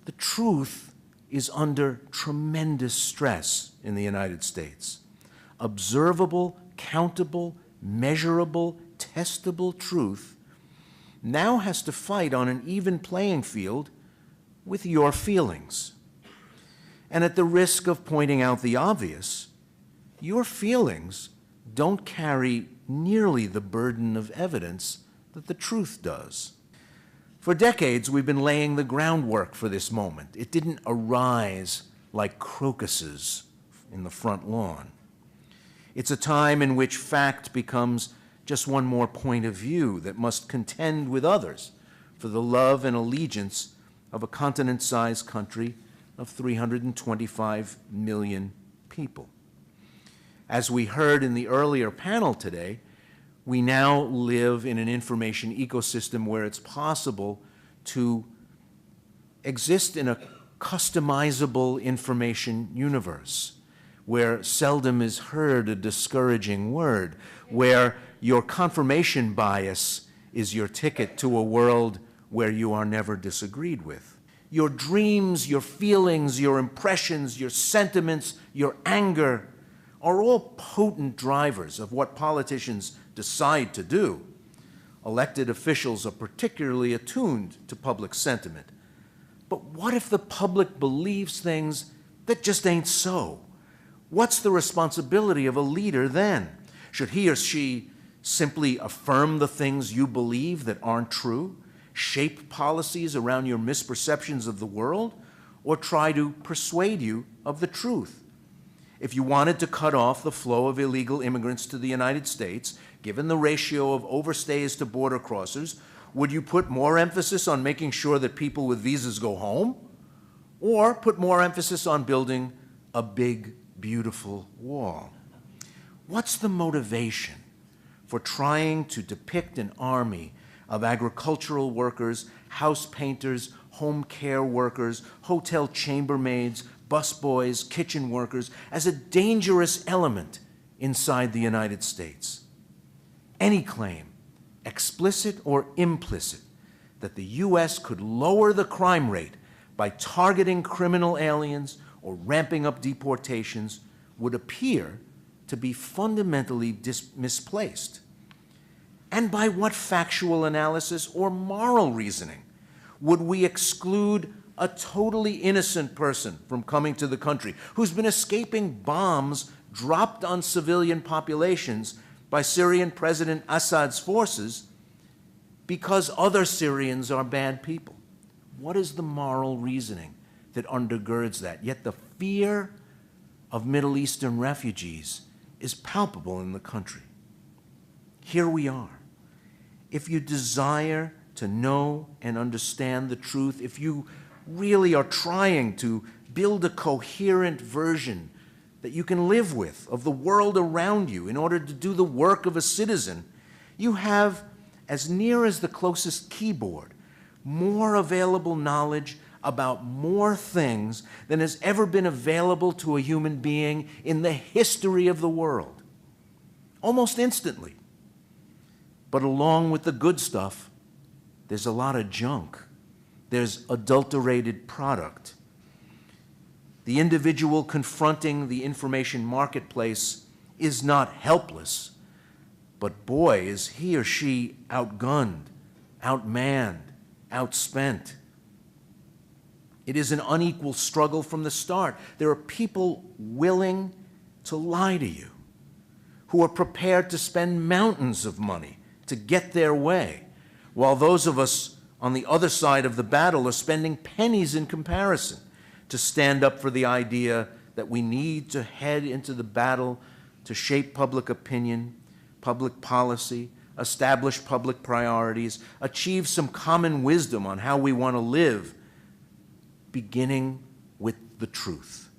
The truth is under tremendous stress in the United States. Observable, countable, measurable, testable truth now has to fight on an even playing field with your feelings. And at the risk of pointing out the obvious, your feelings don't carry nearly the burden of evidence that the truth does. For decades, we've been laying the groundwork for this moment. It didn't arise like crocuses in the front lawn. It's a time in which fact becomes just one more point of view that must contend with others for the love and allegiance of a continent-sized country of 325 million people. As we heard in the earlier panel today, we now live in an information ecosystem where it's possible to exist in a customizable information universe, where seldom is heard a discouraging word, where your confirmation bias is your ticket to a world where you are never disagreed with. Your dreams, your feelings, your impressions, your sentiments, your anger are all potent drivers of what politicians decide to do. Elected officials are particularly attuned to public sentiment. But what if the public believes things that just ain't so? What's the responsibility of a leader then? Should he or she simply affirm the things you believe that aren't true, shape policies around your misperceptions of the world, or try to persuade you of the truth? If you wanted to cut off the flow of illegal immigrants to the United States, given the ratio of overstays to border crossers, would you put more emphasis on making sure that people with visas go home? Or put more emphasis on building a big, beautiful wall? What's the motivation for trying to depict an army of agricultural workers, house painters, home care workers, hotel chambermaids, busboys, kitchen workers as a dangerous element inside the United States? Any claim, explicit or implicit, that the U.S. could lower the crime rate by targeting criminal aliens or ramping up deportations would appear to be fundamentally misplaced. And by what factual analysis or moral reasoning would we exclude a totally innocent person from coming to the country who's been escaping bombs dropped on civilian populations by Syrian President Assad's forces because other Syrians are bad people? What is the moral reasoning that undergirds that? Yet the fear of Middle Eastern refugees is palpable in the country. Here we are. If you desire to know and understand the truth, if you really are trying to build a coherent version that you can live with of the world around you in order to do the work of a citizen, you have, as near as the closest keyboard, more available knowledge about more things than has ever been available to a human being in the history of the world. Almost instantly. But along with the good stuff, there's a lot of junk. There's adulterated product. The individual confronting the information marketplace is not helpless, but boy, is he or she outgunned, outmanned, outspent. It is an unequal struggle from the start. There are people willing to lie to you, who are prepared to spend mountains of money to get their way, while those of us on the other side of the battle are spending pennies in comparison to stand up for the idea that we need to head into the battle to shape public opinion, public policy, establish public priorities, achieve some common wisdom on how we want to live, beginning with the truth.